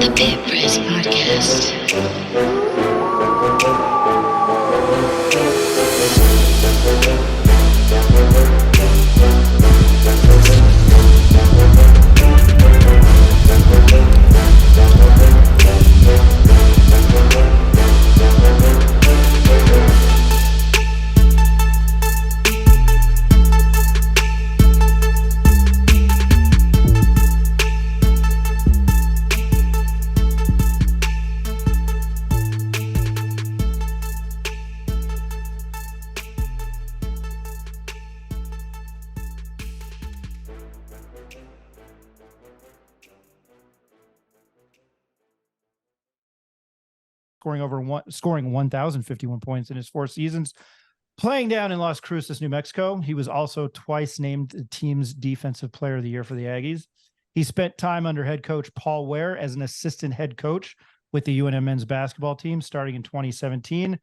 The Pit Press Podcast. Scoring 1,051 points in his 4 seasons. Playing down in Las Cruces, New Mexico, he was also twice named the team's Defensive Player of the Year for the Aggies. He spent time under head coach Paul Ware as an assistant head coach with the UNM men's basketball team starting in 2017.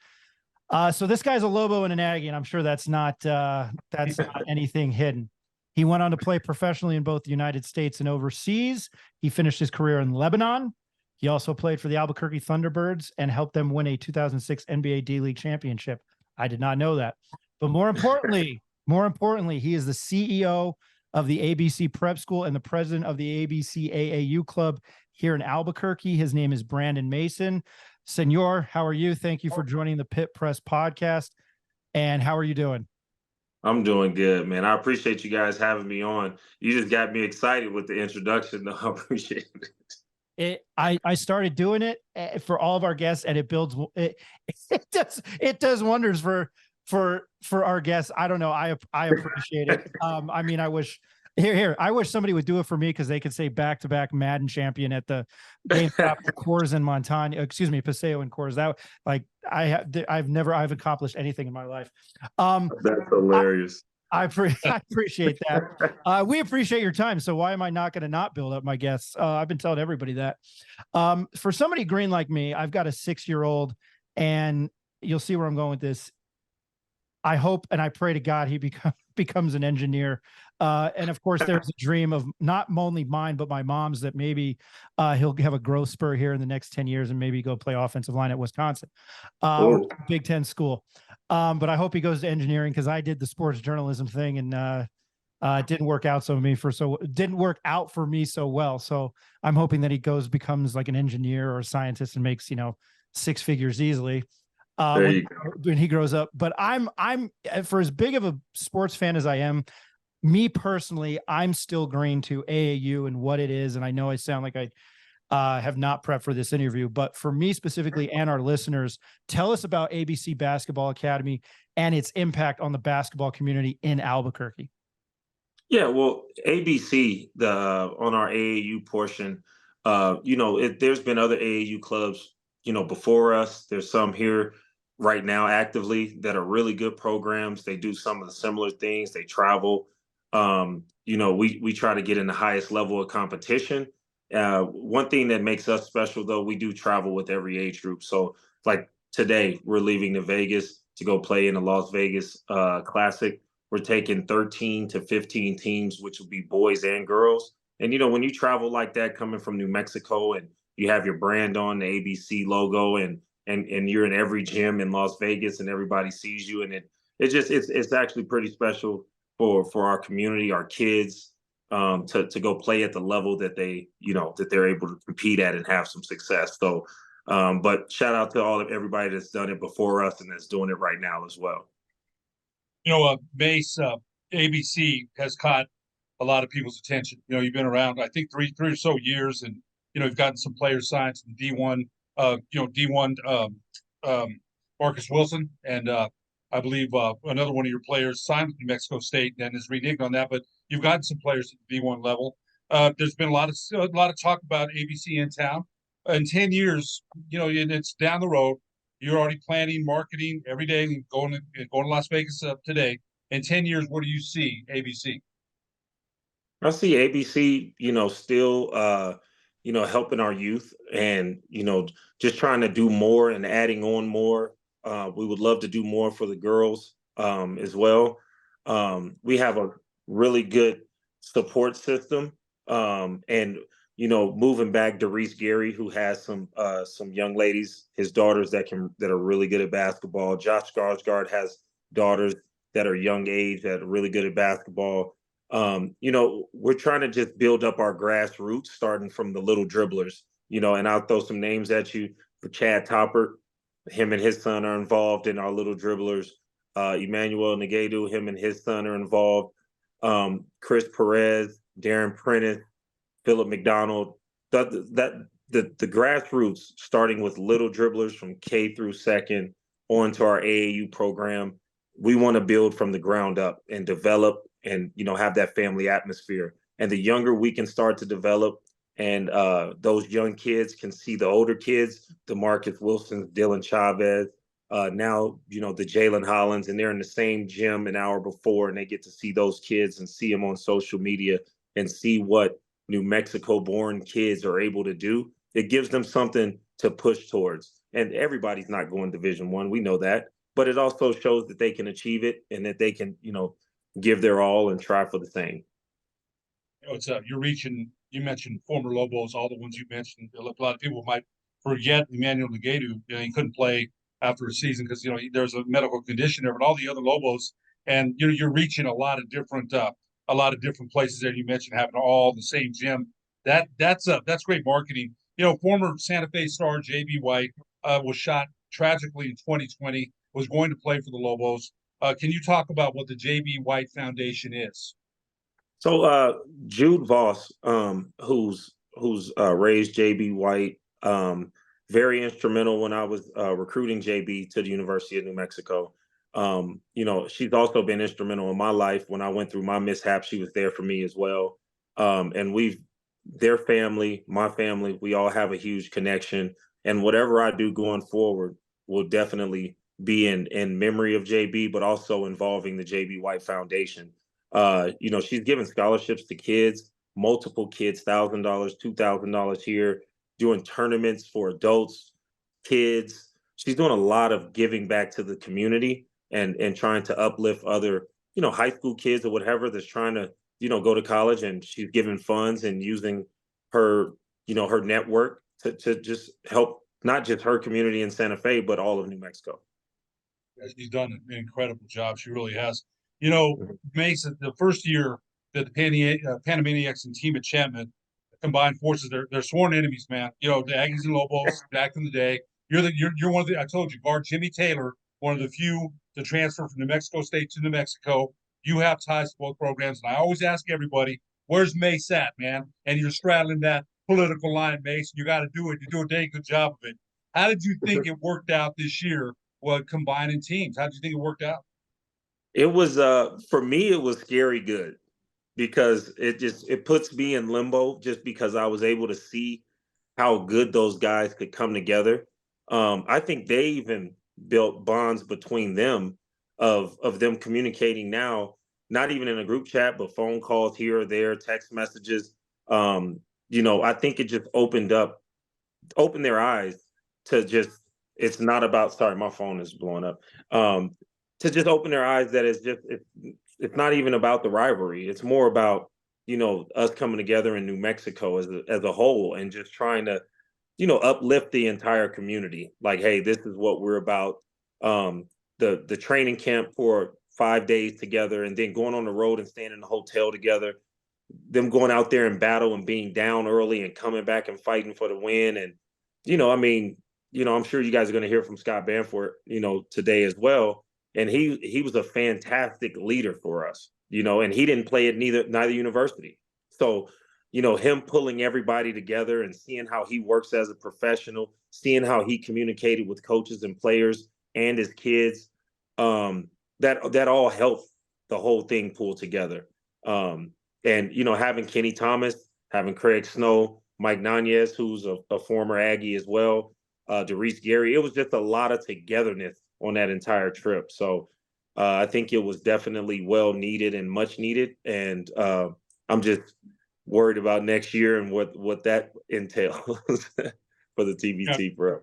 So this guy's a Lobo and an Aggie, and I'm sure that's not anything hidden. He went on to play professionally in both the United States and overseas. He finished his career in Lebanon. He also played for the Albuquerque Thunderbirds and helped them win a 2006 NBA D-League championship. I did not know that. But more importantly, he is the CEO of the ABC Prep School and the president of the ABC AAU Club here in Albuquerque. His name is Brandon Mason. Senor, how are you? Thank you for joining the Pit Press Podcast. And how are you doing? I'm doing good, man. I appreciate you guys having me on. You just got me excited with the introduction, though. I appreciate it. I started doing it for all of our guests, and it does wonders for our guests. I don't know. I appreciate it. I mean, I wish somebody would do it for me, because they could say back-to-back Madden champion at the game after Coors and Paseo and Coors. That, like, I've accomplished anything in my life. That's hilarious. I appreciate that. We appreciate your time. So why am I not going to not build up my guests? I've been telling everybody that. For somebody green like me, I've got a 6-year-old, and you'll see where I'm going with this. I hope and I pray to God he becomes an engineer. And of course, there's a dream of not only mine, but my mom's, that maybe he'll have a growth spur here in the next 10 years and maybe go play offensive line at Wisconsin, Big Ten school. But I hope he goes to engineering, because I did the sports journalism thing, and it didn't work out for me so well. So I'm hoping that he becomes like an engineer or a scientist and makes 6 figures easily when he grows up. But I'm for as big of a sports fan as I am, me personally, I'm still green to AAU and what it is. And I know I sound like I have not prepped for this interview, but for me specifically and our listeners, tell us about ABC Basketball Academy and its impact on the basketball community in Albuquerque. Yeah, well, ABC, on our AAU portion, there's been other AAU clubs, before us. There's some here right now actively that are really good programs. They do some of the similar things. They travel. We try to get in the highest level of competition. One thing that makes us special, though, we do travel with every age group. So like today, we're leaving to Vegas to go play in the Las Vegas Classic. We're taking 13 to 15 teams, which will be boys and girls. And, when you travel like that, coming from New Mexico, and you have your brand on, the ABC logo, and you're in every gym in Las Vegas, and everybody sees you. And it's actually pretty special for our community, our kids, to go play at the level that they're able to compete at and have some success. So, but shout out to everybody that's done it before us and that's doing it right now as well. Mace, ABC has caught a lot of people's attention. You've been around, I think, three or so years, and you've gotten some players signed to the D1. Marcus Wilson, and I believe another one of your players signed with New Mexico State and is reneged on that. But you've gotten some players at the D1 level. There's been a lot of talk about ABC in town. In 10 years, and it's down the road. You're already planning, marketing every day, and going to Las Vegas today. In 10 years, what do you see ABC? I see ABC, still, helping our youth, and, just trying to do more and adding on more. We would love to do more for the girls as well. We have a really good support system. And, moving back Doris Gary, who has some young ladies, his daughters that are really good at basketball. Josh Skarsgård has daughters that are young age that are really good at basketball. We're trying to just build up our grassroots, starting from the little dribblers. And I'll throw some names at you for Chad Topper. Him and his son are involved in our little dribblers. Emmanuel Negadu, him and his son are involved. Chris Perez, Darren Prentice, Philip McDonald. The grassroots, starting with little dribblers from K through second onto our AAU program. We want to build from the ground up and develop and have that family atmosphere. And the younger we can start to develop, and those young kids can see the older kids, the Marcus Wilsons, Dylan Chavez, now the Jalen Hollins, and they're in the same gym an hour before, and they get to see those kids and see them on social media and see what New Mexico-born kids are able to do. It gives them something to push towards. And everybody's not going Division I, we know that, but it also shows that they can achieve it and that they can, give their all and try for the same. It's you're reaching. You mentioned former Lobos, all the ones you mentioned. A lot of people might forget Emmanuel Negadu. He couldn't play after a season because there's a medical condition there. But all the other Lobos, and you're reaching a lot of different places there. You mentioned having all the same gym. That's great marketing. Former Santa Fe star J.B. White was shot tragically in 2020. Was going to play for the Lobos. Can you talk about what the J.B. White Foundation is? So Jude Voss, who's raised JB White, very instrumental when I was recruiting JB to the University of New Mexico. She's also been instrumental in my life when I went through my mishap. She was there for me as well. And their family, my family, we all have a huge connection. And whatever I do going forward will definitely be in memory of JB, but also involving the JB White Foundation. She's giving scholarships to kids, multiple kids, $1,000, $2,000 here, doing tournaments for adults, kids. She's doing a lot of giving back to the community and trying to uplift other, high school kids or whatever that's trying to, go to college. And she's giving funds and using her, her network to just help not just her community in Santa Fe, but all of New Mexico. She's done an incredible job. She really has. Mason, the first year that the Panamaniacs and Team Enchantment combined forces, they're sworn enemies, man. The Aggies and Lobos back in the day. You're one of the. I told you, guard Jimmy Taylor, one of the few to transfer from New Mexico State to New Mexico. You have ties to both programs, and I always ask everybody, "Where's Mace at, man?" And you're straddling that political line, Mace. You got to do it. You do a dang good job of it. How did you think it worked out this year? Well, combining teams. How did you think it worked out? It was for me, it was scary good because it puts me in limbo just because I was able to see how good those guys could come together. I think they even built bonds between them of them communicating now, not even in a group chat, but phone calls here or there, text messages. I think it just opened their eyes to just, it's not about, sorry, my phone is blowing up. To just open their eyes that it's not even about the rivalry. It's more about, us coming together in New Mexico as a whole and just trying to, uplift the entire community. Like, hey, this is what we're about. The training camp for 5 days together and then going on the road and staying in the hotel together, them going out there and battle and being down early and coming back and fighting for the win. And, I'm sure you guys are going to hear from Scott Bamforth, today as well. And he was a fantastic leader for us, and he didn't play at neither university. So, him pulling everybody together and seeing how he works as a professional, seeing how he communicated with coaches and players and his kids, that all helped the whole thing pull together. And, having Kenny Thomas, having Craig Snow, Mike Nanez, who's a former Aggie as well, Doris Gary, it was just a lot of togetherness on that entire trip. So I think it was definitely well needed and much needed. And I'm just worried about next year and what that entails for the TBT pro. Of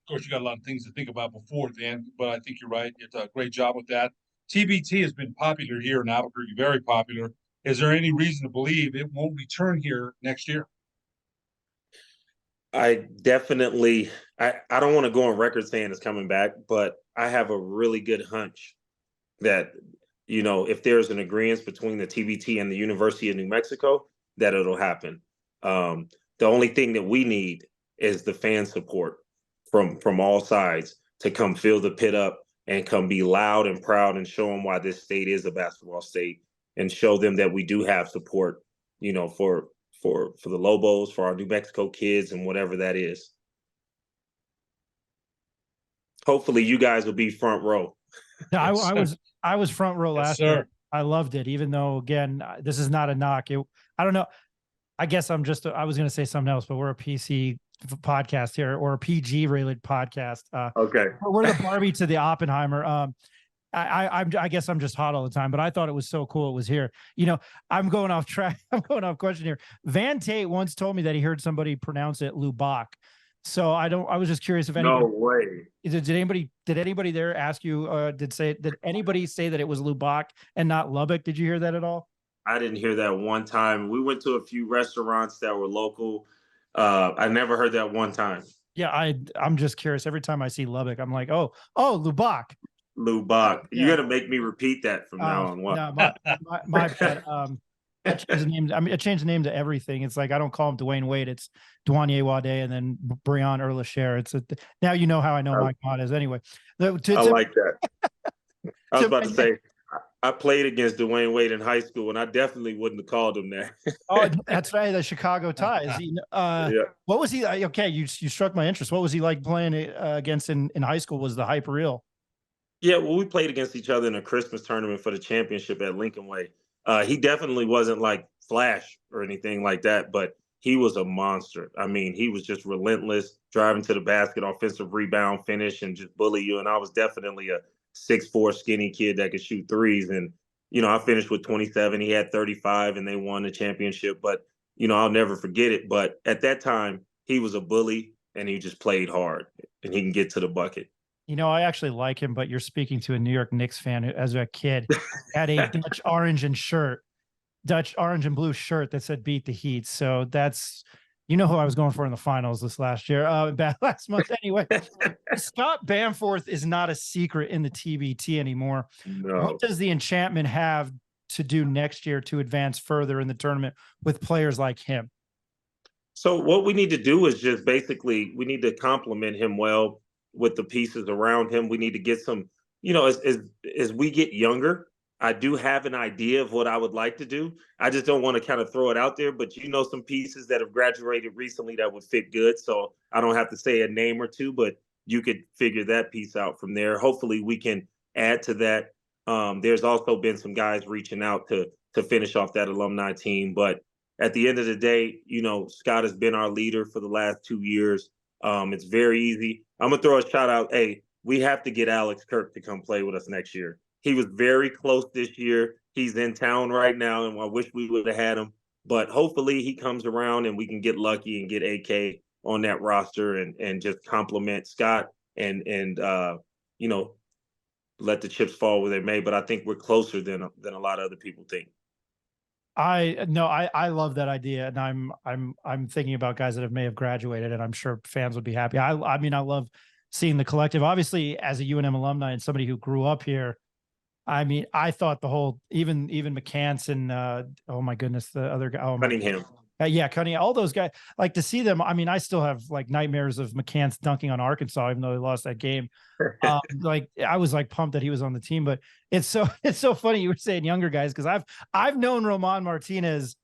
course, you got a lot of things to think about before then, but I think you're right. You did a great job with that. TBT has been popular here in Albuquerque, very popular. Is there any reason to believe it won't return here next year? I definitely, I don't want to go on record saying it's coming back, but I have a really good hunch that, if there's an agreement between the TBT and the University of New Mexico, that it'll happen. The only thing that we need is the fan support from all sides to come fill the pit up and come be loud and proud and show them why this state is a basketball state and show them that we do have support, for the Lobos, for our New Mexico kids, and whatever that is. Hopefully, you guys will be front row. I was front row last year. I loved it, even though again, this is not a knock. I don't know. I guess I was going to say something else, but we're a PC podcast here, or a PG rated podcast. Okay, we're the Barbie to the Oppenheimer. I guess I'm just hot all the time, but I thought it was so cool it was here. I'm going off track. I'm going off question here. Van Tate once told me that he heard somebody pronounce it Lubbock. So I was just curious if anybody. No way. Did anybody there ask you? Did anybody say that it was Lubbock and not Lubbock? Did you hear that at all? I didn't hear that one time. We went to a few restaurants that were local. I never heard that one time. Yeah, I'm just curious. Every time I see Lubbock, I'm like, oh, Lubbock. Lubbock. Yeah. You're gonna make me repeat that from now on. What? No, my bad. I changed the name. I changed the name to everything. It's like I don't call him Dwayne Wade. It's Dwanye Wade, and then Breon Erlasher. Now you know how I know Mike Mott is. Anyway, I like that. I was about to say I played against Dwayne Wade in high school, and I definitely wouldn't have called him that. Oh, that's right. The Chicago ties. Yeah. What was he? Okay, you struck my interest. What was he like playing against in high school? Was the hype real? Yeah, well, we played against each other in a Christmas tournament for the championship at Lincoln Way. He definitely wasn't like Flash or anything like that, but he was a monster. I mean, he was just relentless, driving to the basket, offensive rebound, finish, and just bully you. And I was definitely a 6'4" skinny kid that could shoot threes. And, I finished with 27. He had 35, and they won the championship. But, I'll never forget it. But at that time, he was a bully, and he just played hard, and he can get to the bucket. I actually like him, but you're speaking to a New York Knicks fan who, as a kid, had a Dutch orange and blue shirt that said "Beat the Heat." So that's, who I was going for in the finals this last year, last month. Anyway, Scott Bamforth is not a secret in the TBT anymore. No. What does the Enchantment have to do next year to advance further in the tournament with players like him? So what we need to do is just basically we need to complement him well with the pieces around him. We need to get some, as we get younger, I do have an idea of what I would like to do. I just don't want to kind of throw it out there, but some pieces that have graduated recently that would fit good. So I don't have to say a name or two, but you could figure that piece out from there. Hopefully we can add to that. There's also been some guys reaching out to finish off that alumni team. But at the end of the day, Scott has been our leader for the last 2 years. It's very easy. I'm going to throw a shout out. Hey, we have to get Alex Kirk to come play with us next year. He was very close this year. He's in town right now, and I wish we would have had him. But hopefully he comes around and we can get lucky and get AK on that roster and just compliment Scott and let the chips fall where they may. But I think we're closer than a lot of other people think. I love that idea, and I'm thinking about guys that may have graduated, and I'm sure fans would be happy. I mean, I love seeing the collective. Obviously, as a UNM alumni and somebody who grew up here, I mean, I thought the whole even McCants and oh my goodness, the other guy, Cunningham. Cunningham, all those guys, like to see them. I mean, I still have like nightmares of McCants dunking on Arkansas, even though they lost that game. Like I was like pumped that he was on the team, but it's so funny you were saying younger guys, because I've known Roman Martinez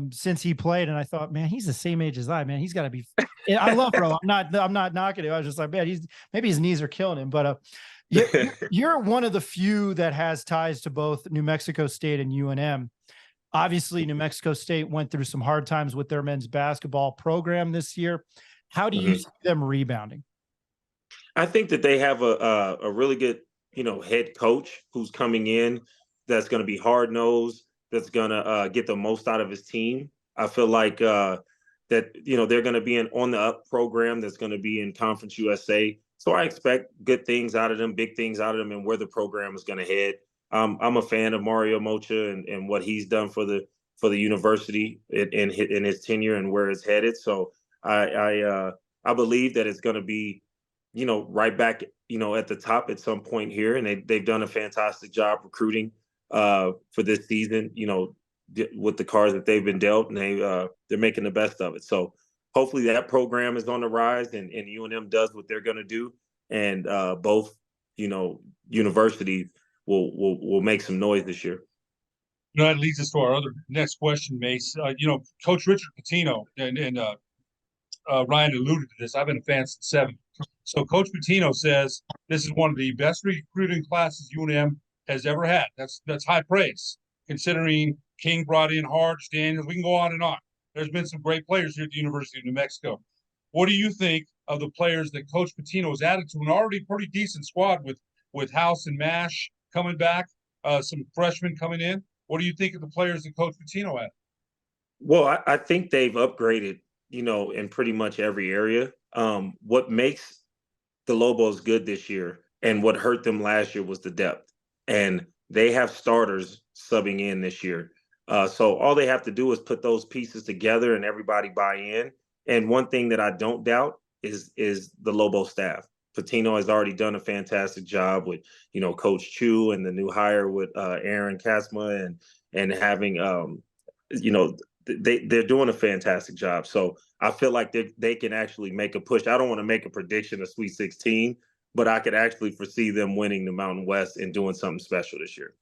since he played, and I thought, man, he's the same age as I. Man, he's got to be. I love Ro. I'm not knocking him. I was just like, man, maybe his knees are killing him, but you're one of the few that has ties to both New Mexico State and UNM. Obviously, New Mexico State went through some hard times with their men's basketball program this year. How do you see them rebounding? I think that they have a really good, head coach who's coming in that's going to be hard-nosed, that's going to get the most out of his team. I feel like that, they're going to be on the up program that's going to be in Conference USA. So I expect good things out of them, big things out of them, and where the program is going to head. I'm a fan of Mario Mocha and what he's done for the university in his tenure and where it's headed. So I believe that it's going to be, right back, at the top at some point here, and they've done a fantastic job recruiting for this season. With the cards that they've been dealt, and they're making the best of it. So hopefully that program is on the rise, and UNM does what they're going to do, and both universities will make some noise this year. That leads us to our other next question, Mace. Coach Richard Pitino and Ryan alluded to this. I've been a fan since '7. So Coach Pitino says this is one of the best recruiting classes UNM has ever had. That's high praise, considering King brought in Harge, Daniels. We can go on and on. There's been some great players here at the University of New Mexico. What do you think of the players that Coach Pitino has added to an already pretty decent squad with House and Mash coming back, some freshmen coming in? What do you think of the players that Coach Pitino added? Well, I think they've upgraded, in pretty much every area. What makes the Lobos good this year and what hurt them last year was the depth. And they have starters subbing in this year. So all they have to do is put those pieces together and everybody buy in. And one thing that I don't doubt is the Lobo staff. Patino has already done a fantastic job with, Coach Chu and the new hire with Aaron Kasma and having, they're doing a fantastic job. So I feel like they can actually make a push. I don't want to make a prediction of Sweet 16, but I could actually foresee them winning the Mountain West and doing something special this year.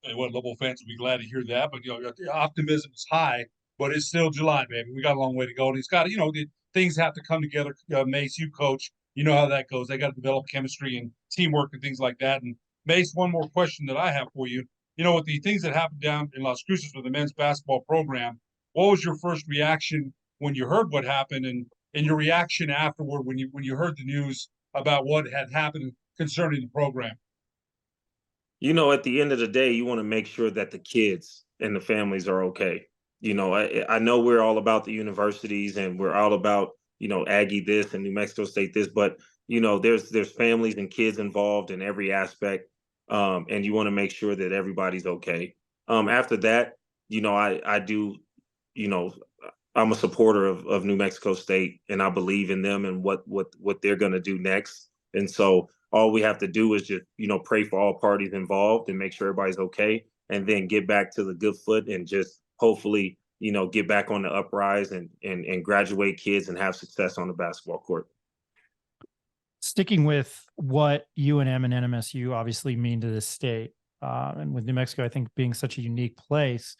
Hey, what Lobo fans will be glad to hear that. But the optimism is high, but it's still July, baby. We got a long way to go. And he's got the things have to come together. Mace, you coach, you know how that goes. They got to develop chemistry and teamwork and things like that. And Mace, one more question that I have for you. With the things that happened down in Las Cruces with the men's basketball program, what was your first reaction when you heard what happened, and your reaction afterward when you heard the news about what had happened concerning the program? At the end of the day, you want to make sure that the kids and the families are okay. I know we're all about the universities and we're all about, Aggie this and New Mexico State this, but, there's families and kids involved in every aspect. And you want to make sure that everybody's okay. After that, I do, I'm a supporter of New Mexico State, and I believe in them and what they're going to do next. And so all we have to do is just, pray for all parties involved and make sure everybody's okay, and then get back to the good foot and just hopefully, get back on the uprise and graduate kids and have success on the basketball court. Sticking with what UNM and NMSU obviously mean to this state, and with New Mexico, I think being such a unique place,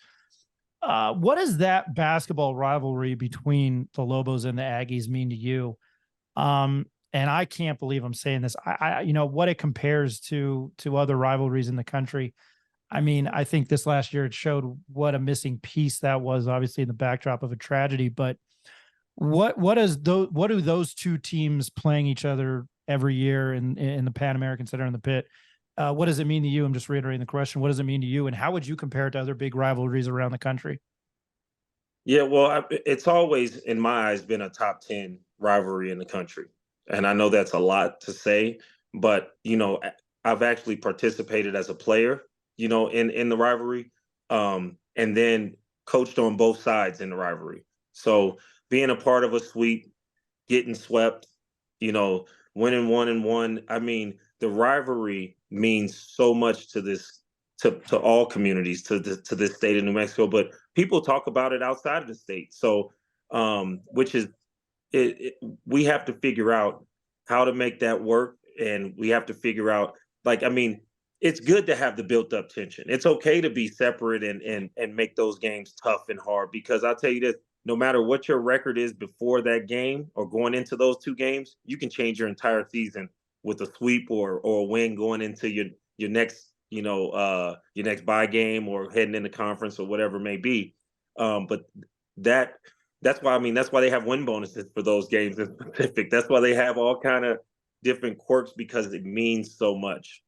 what does that basketball rivalry between the Lobos and the Aggies mean to you? And I can't believe I'm saying this. What it compares to other rivalries in the country. I mean, I think this last year it showed what a missing piece that was, obviously in the backdrop of a tragedy. But what do those two teams playing each other every year in the Pan American Center in the Pit? What does it mean to you? I'm just reiterating the question. What does it mean to you, and how would you compare it to other big rivalries around the country? Yeah, well, it's always, in my eyes, been a top 10 rivalry in the country. And I know that's a lot to say, but, I've actually participated as a player, in the rivalry, and then coached on both sides in the rivalry. So being a part of a sweep, getting swept, winning 1-1, I mean, the rivalry means so much to this, to all communities, to this state of New Mexico, but people talk about it outside of the state. So, which is, we have to figure out how to make that work. And we have to figure out, it's good to have the built up tension. It's okay to be separate and make those games tough and hard, because I'll tell you this, no matter what your record is before that game or going into those two games, you can change your entire season with a sweep or a win going into your next, your next bye game or heading into conference or whatever it may be. But that's why they have win bonuses for those games in specific. That's why they have all kind of different quirks, because it means so much.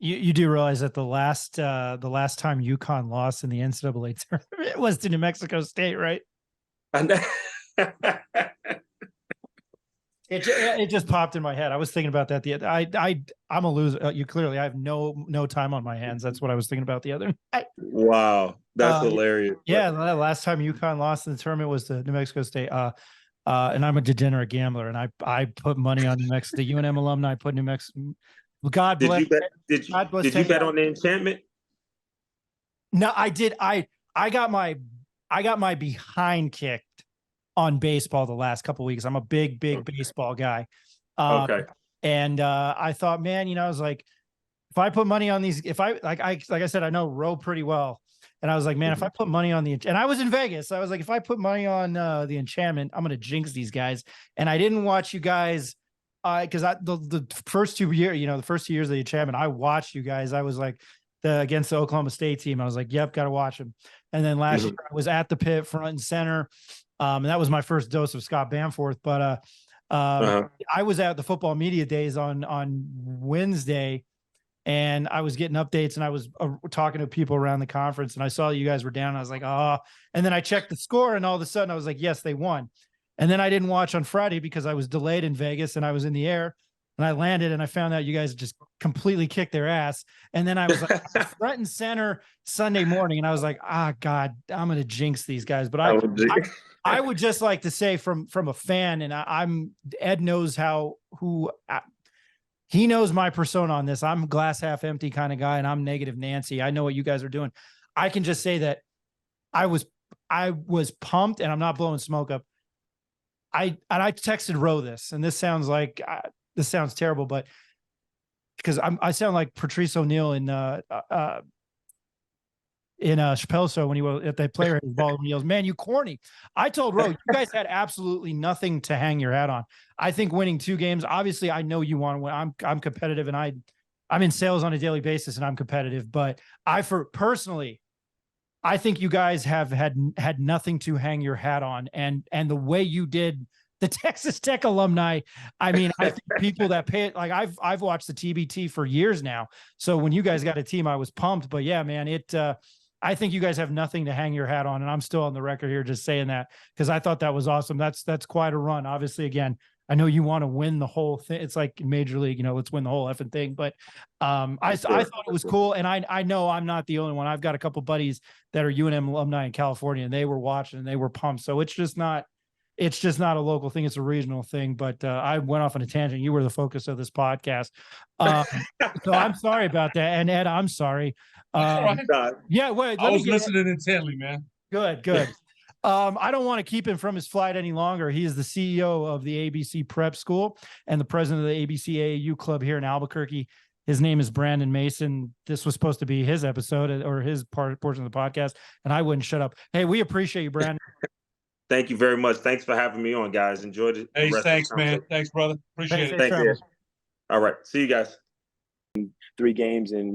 You do realize that the last time UConn lost in the NCAA tournament was to New Mexico State, right? It just popped in my head. I was thinking about that the other. I'm a loser. I have no time on my hands. That's what I was thinking about the other night. Wow, That's hilarious. Yeah, the last time UConn lost in the tournament was to New Mexico State. And I'm a degenerate gambler, and I put money on New Mexico. The UNM alumni put New Mexico. God bless. Did you bet on the Enchantment? No, I did. I got my behind kicked on baseball the last couple of weeks. I'm a big baseball guy. Okay. And I thought, man, I was like, if I put money on these, if I like I said, I know Roe pretty well. And I was like, man, if I put money on and I was in Vegas, I was like, if I put money on the Enchantment, I'm going to jinx these guys. And I didn't watch you guys because the first 2 years, the first 2 years of the Enchantment, I watched you guys. I was like against the Oklahoma State team. I was like, yep, got to watch them. And then last year I was at the pit front and center. And that was my first dose of Scott Bamforth. But I was at the football media days on Wednesday. And I was getting updates and I was talking to people around the conference and I saw you guys were down. I was like, oh, and then I checked the score and all of a sudden I was like, yes, they won. And then I didn't watch on Friday because I was delayed in Vegas and I was in the air and I landed and I found out you guys just completely kicked their ass. And then I was like front and center Sunday morning. And I was like, God, I'm going to jinx these guys. But I would just like to say from a fan, and Ed knows he knows my persona on this. I'm glass half empty kind of guy, and I'm negative Nancy. I know what you guys are doing. I can just say that I was pumped, and I'm not blowing smoke up. I texted Roe this, and this sounds terrible, but because I sound like Patrice O'Neal in Chappelle Show when he was at the player ball and he yells, man, you corny. I told Roe, you guys had absolutely nothing to hang your hat on. I think winning 2 games, obviously I know you want to win. I'm competitive and I'm in sales on a daily basis and I'm competitive, but personally, I think you guys have had nothing to hang your hat on. And the way you did the Texas Tech alumni, I mean, I think people that pay it, like I've watched the TBT for years now. So when you guys got a team, I was pumped, but yeah, man, I think you guys have nothing to hang your hat on. And I'm still on the record here just saying that because I thought that was awesome. That's quite a run. Obviously, again, I know you want to win the whole thing. It's like Major League, let's win the whole effing thing. But I thought it was cool. And I know I'm not the only one. I've got a couple buddies that are UNM alumni in California and they were watching and they were pumped. So it's just not a local thing. It's a regional thing. But I went off on a tangent. You were the focus of this podcast. So I'm sorry about that. And Ed, I'm sorry. Yeah, wait. I was listening intently, man. Good. I don't want to keep him from his flight any longer. He is the CEO of the ABC Prep School and the president of the ABC AAU Club here in Albuquerque. His name is Brandon Mason. This was supposed to be his episode or his portion of the podcast, and I wouldn't shut up. Hey, we appreciate you, Brandon. Thank you very much. Thanks for having me on, guys. Enjoyed it. Hey, thanks, man. Thanks, brother. Appreciate it. Thank you. All right. See you guys. 3 games in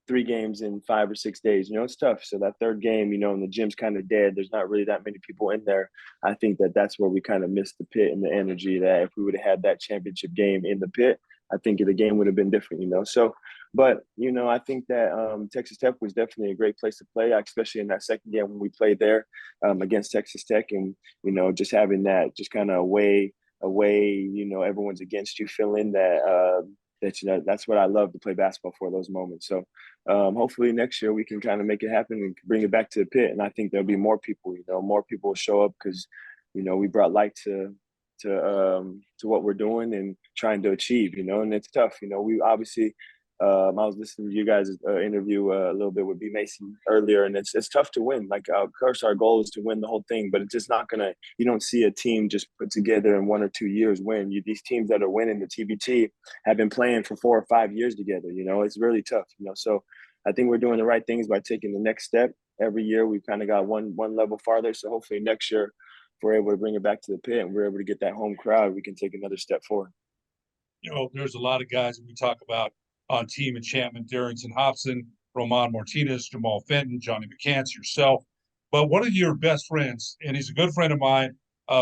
3 games in 5 or 6 days. It's tough. So that third game, and the gym's kind of dead. There's not really that many people in there. I think that's where we kind of missed the pit and the energy that if we would have had that championship game in the pit, I think the game would have been different, So, but, I think that Texas Tech was definitely a great place to play, especially in that second game when we played there against Texas Tech. And, just having that just kind of away, everyone's against you feeling that, that's what I love to play basketball for, those moments. So hopefully next year we can kind of make it happen and bring it back to the pit. And I think there'll be more people, more people will show up because, we brought light to what we're doing and trying to achieve, and it's tough. We obviously, I was listening to you guys' interview a little bit with B. Mason earlier, and it's tough to win. Like, of course, our goal is to win the whole thing, but it's just not you don't see a team just put together in 1 or 2 years win. These teams that are winning the TBT have been playing for 4 or 5 years together. It's really tough. So I think we're doing the right things by taking the next step. Every year we've kind of got one level farther. So hopefully next year, if we're able to bring it back to the pit and we're able to get that home crowd, we can take another step forward. There's a lot of guys that we talk about on Team Enchantment: Darrington Hobson, Roman Martinez, Jamal Fenton, Johnny McCants, yourself. But one of your best friends, and he's a good friend of mine,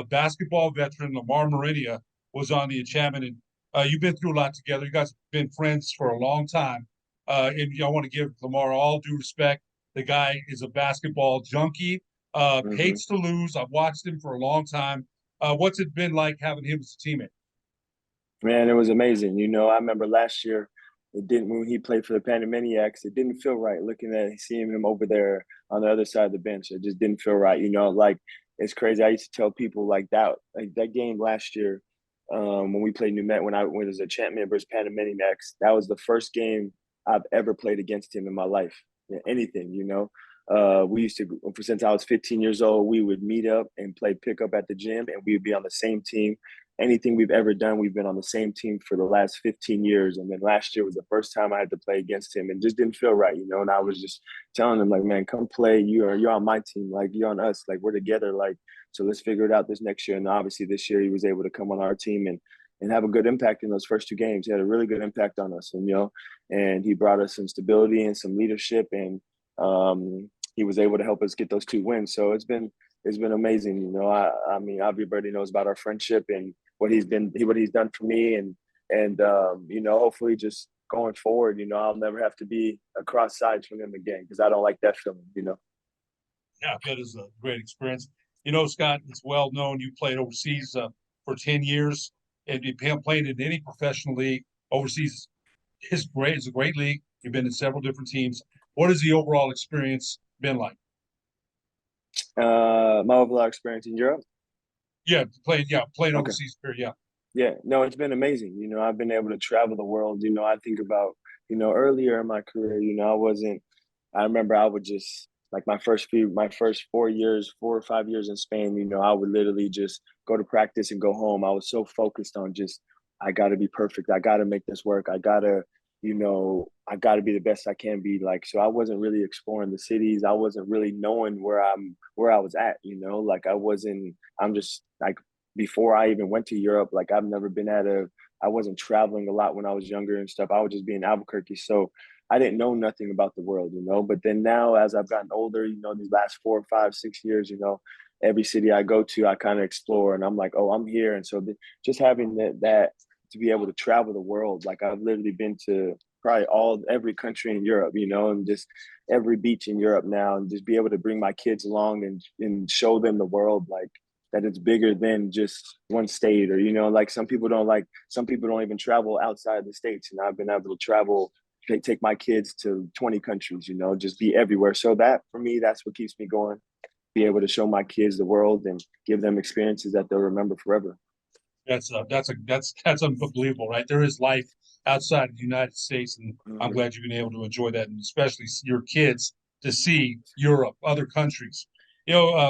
basketball veteran Lamar Marinia, was on the Enchantment. And you've been through a lot together. You guys have been friends for a long time. And I want to give Lamar all due respect. The guy is a basketball junkie, hates to lose. I've watched him for a long time. What's it been like having him as a teammate? Man, it was amazing. I remember last year, it didn't, when he played for the Panamaniacs, it didn't feel right looking at seeing him over there on the other side of the bench. It just didn't feel right. Like it's crazy. I used to tell people like that game last year, when we played New Met, when it was Enchantment versus Panamaniacs, that was the first game I've ever played against him in my life. Anything. We used to, since I was 15 years old, we would meet up and play pickup at the gym, and we would be on the same team. Anything we've ever done, we've been on the same team for the last 15 years. And then last year was the first time I had to play against him, and just didn't feel right, And I was just telling him, like, man, come play. You're on my team. Like, you're on us. Like, we're together. Like, so let's figure it out this next year. And obviously this year he was able to come on our team and have a good impact in those first two games. He had a really good impact on us, and he brought us some stability and some leadership, and he was able to help us get those 2 wins. So it's been amazing. I mean, everybody knows about our friendship and what he's done for me, and hopefully just going forward, I'll never have to be across sides from him again, because I don't like that feeling. Yeah, that is a great experience. Scott, it's well known you played overseas for 10 years, and you played in any professional league overseas. It's great. It's a great league. You've been in several different teams. What has the overall experience been like? My overall experience in Europe. Playing Okay. overseas. Yeah, no, it's been amazing. I've been able to travel the world. I think about, earlier in my career, I remember I would just, like my first 4 or 5 years in Spain, I would literally just go to practice and go home. I was so focused on just, I got to be perfect. I got to make this work. I got to be the best I can be. Like, so I wasn't really exploring the cities. I wasn't really knowing where I was at, like I'm just like, before I even went to Europe, like I wasn't traveling a lot when I was younger and stuff. I would just be in Albuquerque. So I didn't know nothing about the world, But then now, as I've gotten older, these last 4, 5, 6 years, every city I go to, I kind of explore, and I'm like, oh, I'm here. And so just having that to be able to travel the world, like I've literally been to probably every country in Europe, and just every beach in Europe now, and just be able to bring my kids along and show them the world, like that it's bigger than just one state, or like some people don't even travel outside the states, and I've been able to travel, take my kids to 20 countries, just be everywhere. So that, for me, that's what keeps me going, be able to show my kids the world and give them experiences that they'll remember forever. That's unbelievable, right? There is life outside of the United States, and I'm glad you've been able to enjoy that, and especially your kids to see Europe, other countries.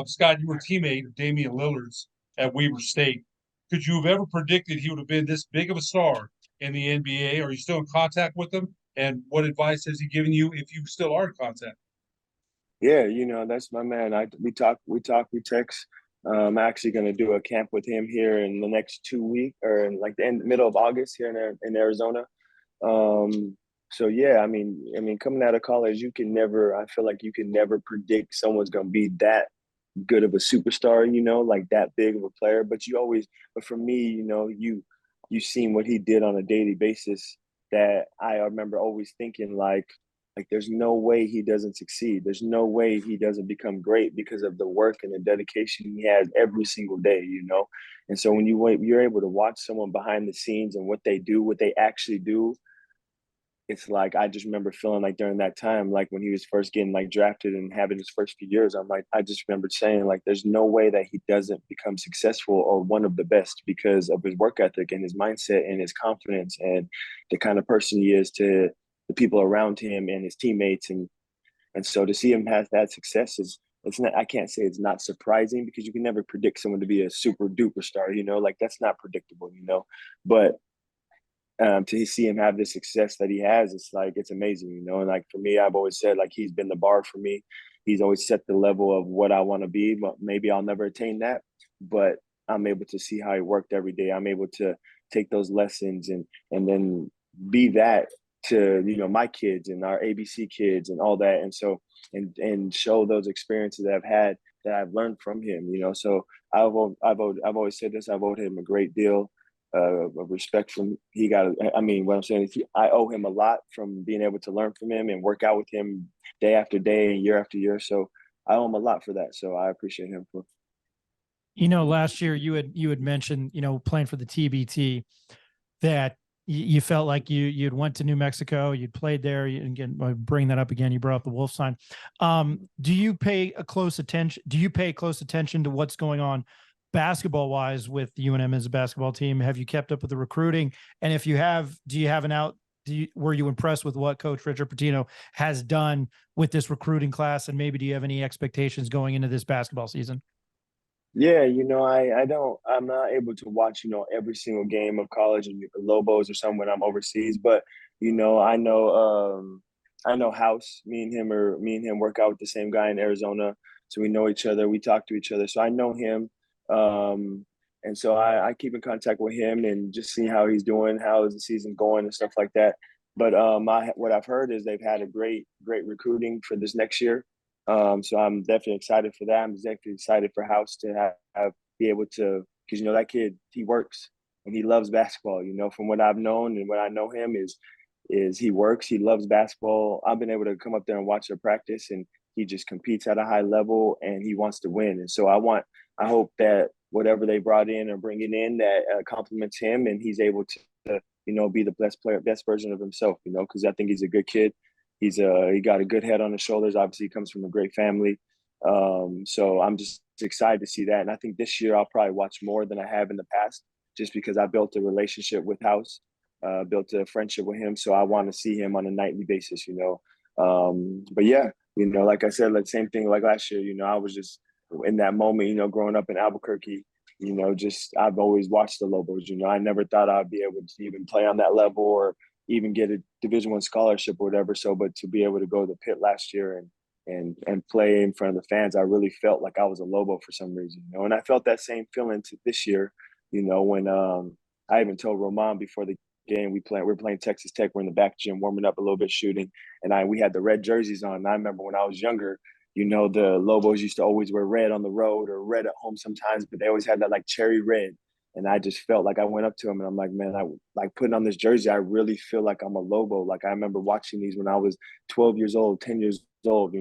Scott, you were a teammate of Damian Lillard's at Weber State. Could you have ever predicted he would have been this big of a star in the NBA? Are you still in contact with him? And what advice has he given you, if you still are in contact? Yeah, that's my man. We text. I'm actually going to do a camp with him here in the next 2 weeks, or in like the middle of August here in Arizona. So yeah, I mean, coming out of college, I feel like you can never predict someone's going to be that good of a superstar, like that big of a player. But for me, you seen what he did on a daily basis, that I remember always thinking like there's no way he doesn't succeed. There's no way he doesn't become great, because of the work and the dedication he has every single day, And so when you're able to watch someone behind the scenes and what they actually do, it's like, I just remember feeling like during that time, like when he was first getting like drafted and having his first few years, I just remember saying like, there's no way that he doesn't become successful or one of the best, because of his work ethic and his mindset and his confidence and the kind of person he is to the people around him and his teammates. And so to see him have that success I can't say it's not surprising, because you can never predict someone to be a super duper star, like that's not predictable, but to see him have the success that he has, it's amazing, And like for me, I've always said like he's been the bar for me. He's always set the level of what I want to be, but maybe I'll never attain that. But I'm able to see how he worked every day. I'm able to take those lessons and then be that to my kids and our ABC kids and all that, and so and show those experiences that I've had, that I've learned from him. So I've always said this. I've owed him a great deal of respect from what I'm saying is I owe him a lot from being able to learn from him and work out with him day after day and year after year. So I owe him a lot for that. So I appreciate him for. Last year you had mentioned, playing for the TBT, that you felt like you'd went to New Mexico, you'd played there. And again, I bring that up again. You brought up the wolf sign. Do you pay close attention to what's going on basketball wise with UNM as a basketball team? Have you kept up with the recruiting? And if you have, do you have an out? Were you impressed with what Coach Richard Pitino has done with this recruiting class? And maybe do you have any expectations going into this basketball season? Yeah, I'm not able to watch, every single game of college and Lobos or something when I'm overseas, but, I know House, me and him work out with the same guy in Arizona. So we know each other, we talk to each other. So I know him. And so I keep in contact with him and just see how he's doing, how is the season going and stuff like that. But what I've heard is they've had a great recruiting for this next year. So I'm definitely excited for that. I'm definitely excited for House to be able to, because that kid, he works and he loves basketball. From what I've known and what I know him is he works, he loves basketball. I've been able to come up there and watch their practice, and he just competes at a high level and he wants to win. And so I hope that whatever they brought in or bringing in that complements him, and he's able to be the best version of himself. Because I think he's a good kid. He got a good head on his shoulders. Obviously, he comes from a great family. So I'm just excited to see that. And I think this year I'll probably watch more than I have in the past, just because I built a relationship with House, built a friendship with him. So I want to see him on a nightly basis, But yeah, like I said, like same thing like last year, I was just in that moment, growing up in Albuquerque, I've always watched the Lobos. I never thought I'd be able to even play on that level or even get a Division I scholarship or whatever. So, but to be able to go to the pit last year and play in front of the fans, I really felt like I was a Lobo for some reason, and I felt that same feeling this year, when I even told Roman before the game we're playing Texas Tech. We're in the back gym warming up a little bit, shooting, and we had the red jerseys on. And I remember when I was younger, the Lobos used to always wear red on the road or red at home sometimes, but they always had that like cherry red. And I just felt like I went up to him and I'm like, man, I like putting on this jersey. I really feel like I'm a Lobo. Like I remember watching these when I was 12 years old, 10 years old,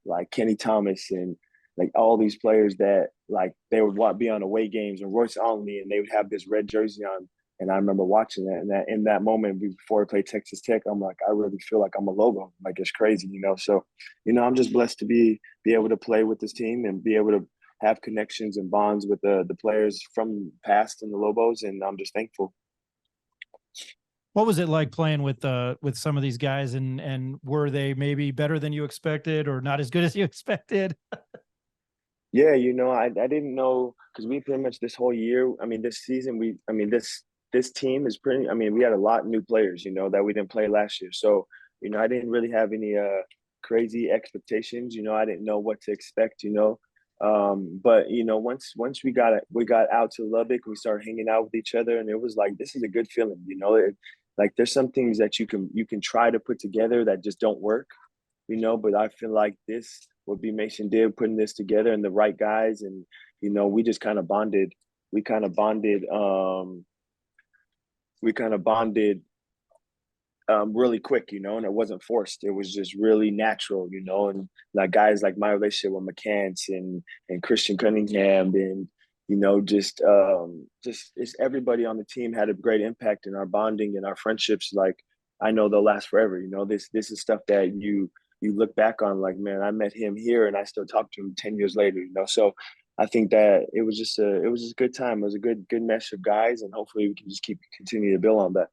like Kenny Thomas and like all these players that like they would be on away games and Royce Olney, and they would have this red jersey on. And I remember watching that, and that in that moment before I played Texas Tech, I'm like, I really feel like I'm a Lobo. Like it's crazy, So, I'm just blessed to be able to play with this team and be able to have connections and bonds with the players from past in the Lobos, and I'm just thankful. What was it like playing with some of these guys, and were they maybe better than you expected or not as good as you expected? Yeah, I didn't know, because we pretty much this whole year, this season, this team is we had a lot of new players, that we didn't play last year. So, I didn't really have any crazy expectations. I didn't know what to expect, but once we got out to Lubbock, we started hanging out with each other, and it was like, this is a good feeling. Like there's some things that you can try to put together that just don't work, but I feel like what B Mason did, putting this together, and the right guys, and we just kind of bonded. We kind of bonded really quick, and it wasn't forced. It was just really natural, and like guys like my relationship with McCants and Christian Cunningham, and just it's everybody on the team had a great impact in our bonding and our friendships. Like I know they'll last forever. This is stuff that you look back on like, man, I met him here and I still talk to him 10 years later. So I think that it was just a good time. It was a good mesh of guys, and hopefully we can just continue to build on that.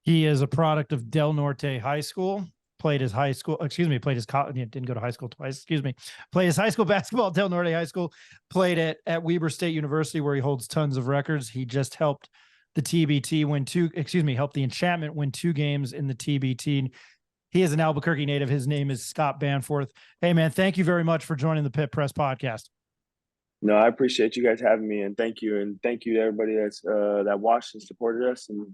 He is a product of Del Norte High School. Played his high school, played his college, didn't go to high school twice, played his high school basketball at Del Norte High School, played at Weber State University, where he holds tons of records. He just helped the TBT helped the Enchantment win 2 games in the TBT. He is an Albuquerque native. His name is Scott Bamforth. Hey man, thank you very much for joining the Pit Press podcast. No, I appreciate you guys having me, and thank you to everybody that watched and supported us, and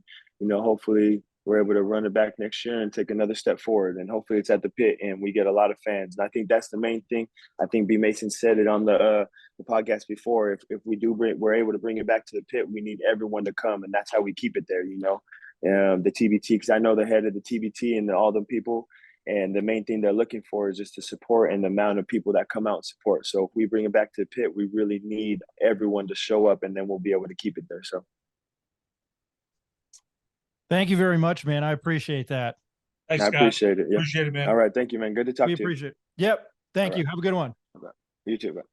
hopefully we're able to run it back next year and take another step forward, and hopefully it's at the pit and we get a lot of fans. And I think that's the main thing. I think B Mason said it on the podcast before. If we're able to bring it back to the pit, we need everyone to come, and that's how we keep it there. The TBT, because I know the head of the TBT and all the people. And the main thing they're looking for is just the support and the amount of people that come out and support. So if we bring it back to the pit, we really need everyone to show up, and then we'll be able to keep it there. So Thank you very much, man. I appreciate that. Thanks, I Scott. appreciate it. Yeah. Appreciate it, man. All right. Thank you, man. Good to talk We to you. appreciate it. Yep. Thank All you. right. Have a good one. You too, man.